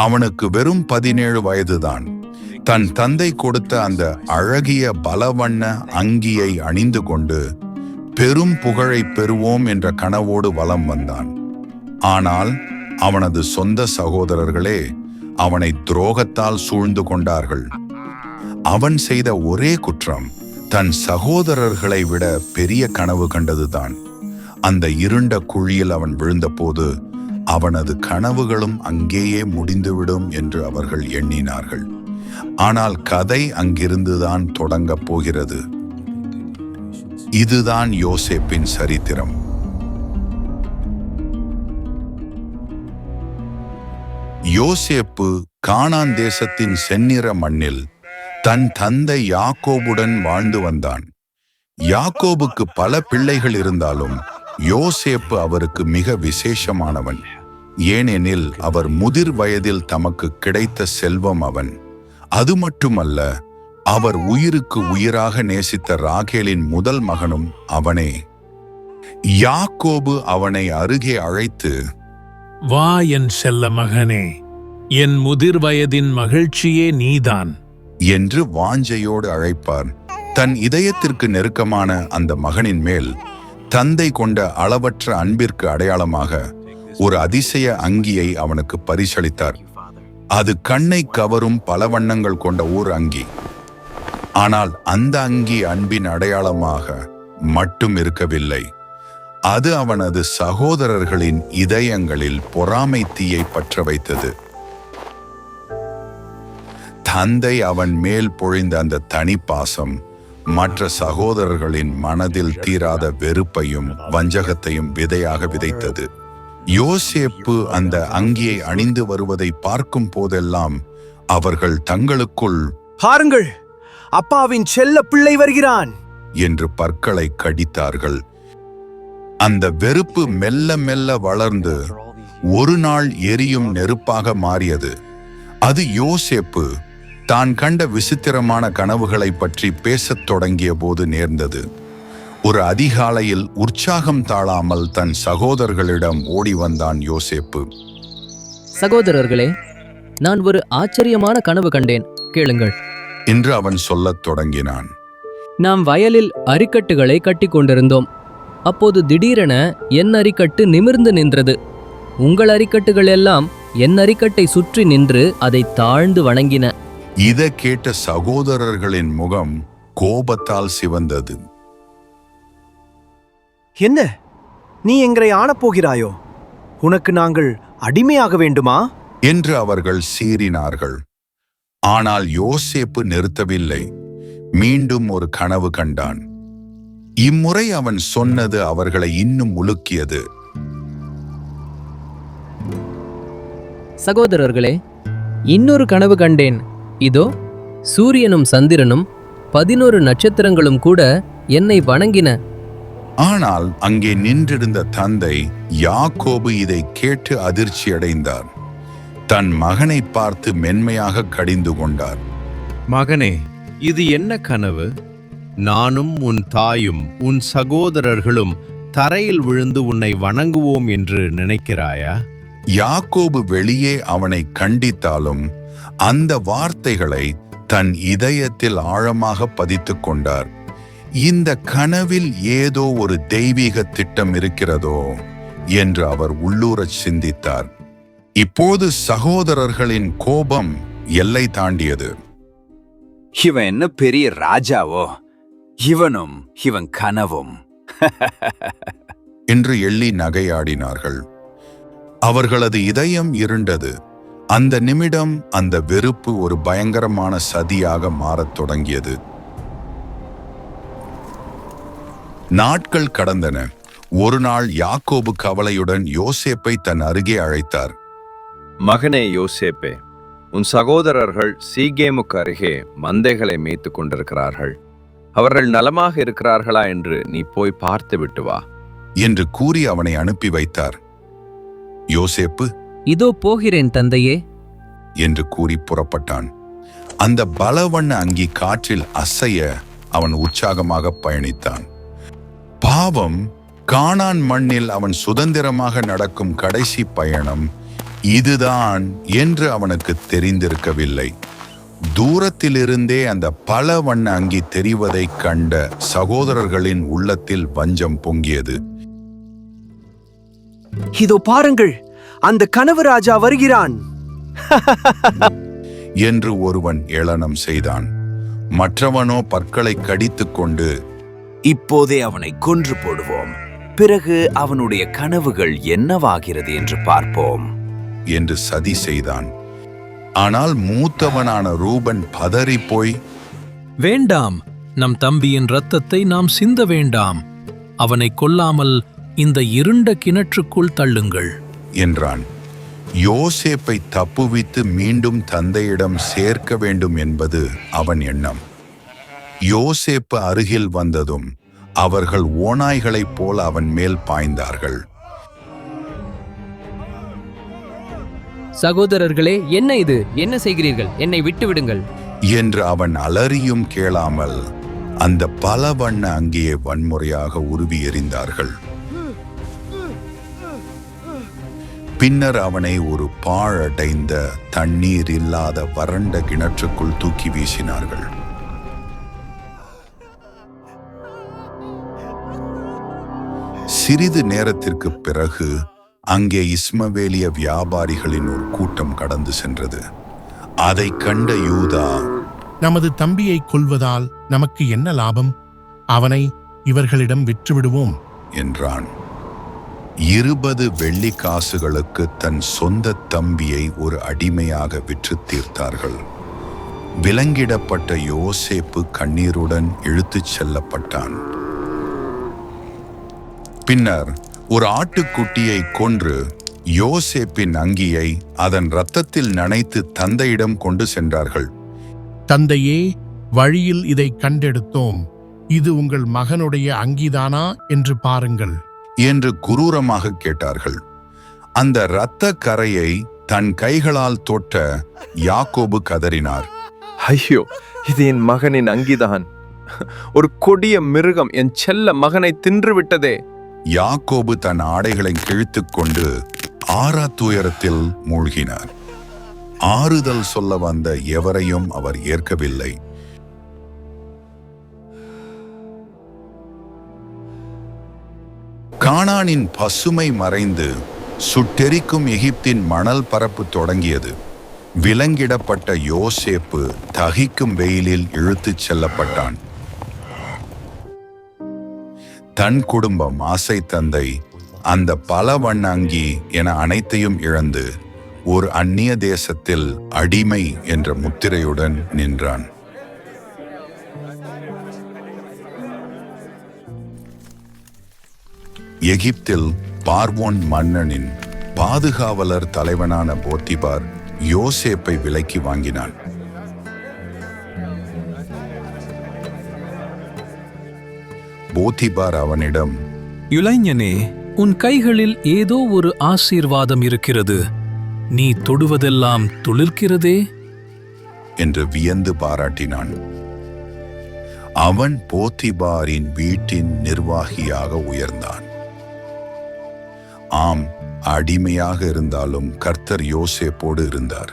அவனுக்கு வெறும் 17 வயதுதான். தன் தந்தை கொடுத்த அந்த அழகிய பலவண்ண அங்கியை அணிந்து கொண்டு பெரும் புகழை பெறுவோம் என்ற கனவோடு வலம் வந்தான். ஆனால் அவனது சொந்த சகோதரர்களே அவனை துரோகத்தால் சூழ்ந்து கொண்டார்கள். அவன் செய்த ஒரே குற்றம் தன் சகோதரர்களை விட பெரிய கனவு கண்டதுதான். அந்த இருண்ட குழியில் அவன் விழுந்தபோது அவனது கனவுகளும் அங்கேயே முடிந்துவிடும் என்று அவர்கள் எண்ணினார்கள். ஆனால் கதை அங்கிருந்துதான் தொடங்கப் போகிறது. இதுதான் யோசேப்பின் சரித்திரம். யோசேப்பு கானான் தேசத்தின் செந்நிற மண்ணில் தன் தந்தை யாக்கோபுடன் வாழ்ந்து வந்தான். யாக்கோபுக்கு பல பிள்ளைகள் இருந்தாலும் யோசேப்பு அவருக்கு மிக விசேஷமானவன். ஏனெனில் அவர் முதிர் வயதில் தமக்கு கிடைத்த செல்வம் அவன். அது மட்டுமல்ல, அவர் உயிருக்கு உயிராக நேசித்த ராகேலின் முதல் மகனும் அவனே. யாக்கோபு அவனை அருகே அழைத்து, வா என் செல்ல மகனே, என் முதிர் வயதின் மகிழ்ச்சியே நீதான் என்று வாஞ்சையோடு அழைப்பார். தன் இதயத்திற்கு நெருக்கமான அந்த மகனின் மேல் தந்தை கொண்ட அளவற்ற அன்பிற்கு அடையாளமாக ஒரு அதிசய அங்கியை அவனுக்கு பரிசளித்தார். அது கண்ணை கவரும் பல வண்ணங்கள் கொண்ட ஓர் அங்கி. ஆனால் அந்த அங்கி அன்பின் அடையாளமாக மட்டும் இருக்கவில்லை. அது அவனது சகோதரர்களின் இதயங்களில் பொறாமை தீயை பற்ற வைத்தது. தந்தை அவன் மேல் பொழிந்த அந்த தனி பாசம் மற்ற சகோதரர்களின் மனதில் தீராத வெறுப்பையும் வஞ்சகத்தையும் விதையாக விதைத்தது. யோசேப்பு அந்த அங்கியை அணிந்து வருவதை பார்க்கும் போதெல்லாம் அவர்கள் தங்களுக்குள், பாருங்கள், அப்பாவின் செல்ல பிள்ளை வருகிறான் என்று பற்களை கடித்தார்கள். அந்த வெறுப்பு மெல்ல மெல்ல வளர்ந்து ஒரு நாள் எரியும் நெருப்பாக மாறியது. அது யோசேப்பு தான் கண்ட விசித்திரமான கனவுகளை பற்றி பேசத் தொடங்கிய போது நேர்ந்தது. ஒரு அதிகாலையில் உற்சாகம் தாழாமல் தன் சகோதரர்களிடம் ஓடி வந்தான் யோசேப்பு. சகோதரர்களே, நான் ஒரு ஆச்சரியமான கனவு கண்டேன், கேளுங்கள் என்று அவன் சொல்லத் தொடங்கினான். நாம் வயலில் அரிக்கட்டுகளை கட்டி கொண்டிருந்தோம். அப்போது திடீரென என் அரிக்கட்டு நிமிர்ந்து நின்றது. உங்கள் அரிக்கட்டுகள் எல்லாம் என் அரிக்கட்டை சுற்றி நின்று அதை தாழ்ந்து வணங்கின. இதை கேட்ட சகோதரர்களின் முகம் கோபத்தால் சிவந்தது. என்ன, நீ எங்களை ஆளப்போகிறாயோ? உனக்கு நாங்கள் அடிமையாக வேண்டுமா என்று அவர்கள் சீறினார்கள். ஆனால் யோசேப்பு நிறுத்தவில்லை. மீண்டும் ஒரு கனவு கண்டான். இம்முறை அவன் சொன்னது அவர்களை இன்னும் உலுக்கியது. சகோதரர்களே, இன்னொரு கனவு கண்டேன். இதோ சூரியனும் சந்திரனும் 11 நட்சத்திரங்களும் கூட என்னை வணங்கின. ஆனால் அங்கே நின்றிருந்த தந்தை யாக்கோபு இதை கேட்டு அதிர்ச்சி அடைந்தார். தன் மகனை பார்த்து மென்மையாக கடிந்து கொண்டார். மகனே, இது என்ன கனவு? நானும் உன் தாயும் உன் சகோதரர்களும் தரையில் விழுந்து உன்னை வணங்குவோம் என்று நினைக்கிறாயா? யாக்கோபு வெளியே அவனை கண்டித்தாலும் அந்த வார்த்தைகளை தன் இதயத்தில் ஆழமாக பதித்துக் கொண்டார். இந்த கனவில் ஏதோ ஒரு தெய்வீக திட்டம் இருக்கிறதோ என்று அவர் உள்ளூரச் சிந்தித்தார். இப்போது சகோதரர்களின் கோபம் எல்லை தாண்டியது. இவன் என்ன பெரிய ராஜாவோ? இவனும் இவன் கனவும் என்று எள்ளி நகையாடினார்கள். அவர்களது இதயம் இருண்டது. அந்த நிமிடம் அந்த வெறுப்பு ஒரு பயங்கரமான சதியாக மாறத் தொடங்கியது. நாட்கள் கடந்தன. ஒரு நாள் யாக்கோபு கவலையுடன் யோசேப்பை தன் அருகே அழைத்தார். மகனே யோசேப்பே, உன் சகோதரர்கள் சீகேமுக்கு அருகே மந்தைகளை மேய்த்து கொண்டிருக்கிறார்கள். அவர்கள் நலமாக இருக்கிறார்களா என்று நீ போய் பார்த்து விட்டு வா என்று கூறி அவனை அனுப்பி வைத்தார். யோசேப்பு, இதோ போகிறேன் தந்தையே என்று கூறி புறப்பட்டான். அந்த பலவண்ண அங்கி காற்றில் அசைய அவன் உற்சாகமாக பயணித்தான். பாவம், கானான் மண்ணில் அவன் சுதந்திரமாக நடக்கும் கடைசி பயணம் இதுதான் என்று அவனுக்கு தெரிந்திருக்கவில்லை. தூரத்திலிருந்தே அந்த பல வண்ண அங்கி தெரிவதைக் கண்ட சகோதரர்களின் உள்ளத்தில் வஞ்சம் பொங்கியது. இதோ பாருங்கள், அந்த கனவு ராஜா வருகிறான் என்று ஒருவன் ஏளனம் செய்தான். மற்றவனோ பற்களை கடித்துக் கொண்டு, இப்போதே அவனை கொன்று போடுவோம், பிறகு அவனுடைய கனவுகள் என்னவாகிறது என்று பார்ப்போம் என்று சதி செய்தான். ஆனால் மூத்தவனான ரூபன் பதறி போய், வேண்டாம், நம் தம்பியின் இரத்தத்தை நாம் சிந்த வேண்டாம். அவனை கொல்லாமல் இந்த இருண்ட கிணற்றுக்குள் தள்ளுங்கள் என்றான். யோசேப்பை தப்புவித்து மீண்டும் தந்தையிடம் சேர்க்க வேண்டும் என்பது அவன் எண்ணம். யோசேப்பு அருகில் வந்ததும் அவர்கள் ஓநாய்களைப் போல அவன் மேல் பாய்ந்தார்கள். சகோதரர்களே, என்ன இது? என்ன செய்கிறீர்கள்? என்னை விட்டு விடுங்கள் என்று அவன் அலறியும் கேளாமல் அந்த பல வண்ண அங்கேயே வன்முறையாக உருவி எறிந்தார்கள். பின்னர் அவனை ஒரு பாழடைந்த தண்ணீர் இல்லாத வறண்ட கிணற்றுக்குள் தூக்கி வீசினார்கள். சிறிது நேரத்திற்கு பிறகு அங்கே இஸ்மவேலிய வியாபாரிகளின் ஒரு கூட்டம் கடந்து சென்றது. அதை கண்ட யூதா, நமது தம்பியை கொல்வதால் நமக்கு என்ன லாபம்? அவனை இவர்களிடம் விற்றுவிடுவோம் என்றான். 20 வெள்ளி காசுகளுக்கு தன் சொந்த தம்பியை ஒரு அடிமையாக விற்று தீர்த்தார்கள். விலங்கிடப்பட்ட யோசேப்பு கண்ணீருடன் இழுத்துச் செல்லப்பட்டான். பின்னர் ஒரு ஆட்டுக்குட்டியை கொன்று யோசேப்பின் அங்கியை அதன் இரத்தத்தில் நனைத்து தந்தையிடம் கொண்டு சென்றார்கள். தந்தையே, வழியில் இதை கண்டெடுத்தோம். இது உங்கள் மகனுடைய அங்கிதானா என்று பாருங்கள் என்று குரூரமாக கேட்டார்கள். அந்த இரத்த கரையை தன் கைகளால் தொட்ட யாக்கோபு கதறினார். ஐயோ, இது என் மகனின் அங்கிதான். ஒரு கொடிய மிருகம் என் செல்ல மகனை தின்று விட்டதே. யாக்கோபு தன் ஆடைகளை கிழித்துக் கொண்டு ஆறா துயரத்தில் மூழ்கினார். ஆறுதல் சொல்ல வந்த எவரையும் அவர் ஏற்கவில்லை. கானானின் பசுமை மறைந்து சுட்டெரிக்கும் எகிப்தின் மணல் பரப்பு தொடங்கியது. விலங்கிடப்பட்ட யோசேப்பு தகிக்கும் வெயிலில் இழுத்துச் செல்லப்பட்டான். தன் குடும்பம், ஆசை தந்தை, அந்த பல வண்ண அங்கி என அனைத்தையும் இழந்து ஒரு அந்நிய தேசத்தில் அடிமை என்ற முத்திரையுடன் நின்றான். எகிப்தில் பார்வோன் மன்னனின் பாதுகாவலர் தலைவனான போத்திபார் யோசேப்பை விலைக்கு வாங்கினான். போத்திபார் அவனிடம், இளைஞனே, உன் கைகளில் ஏதோ ஒரு ஆசீர்வாதம் இருக்கிறது. நீ தொடுவதெல்லாம் துளிர்க்கிறதே என்று வியந்து பாராட்டினான். அவன் போத்திபாரின் வீட்டின் நிர்வாகியாக உயர்ந்தான். ஆம், அடிமையாக இருந்தாலும் கர்த்தர் யோசேப்போடு இருந்தார்.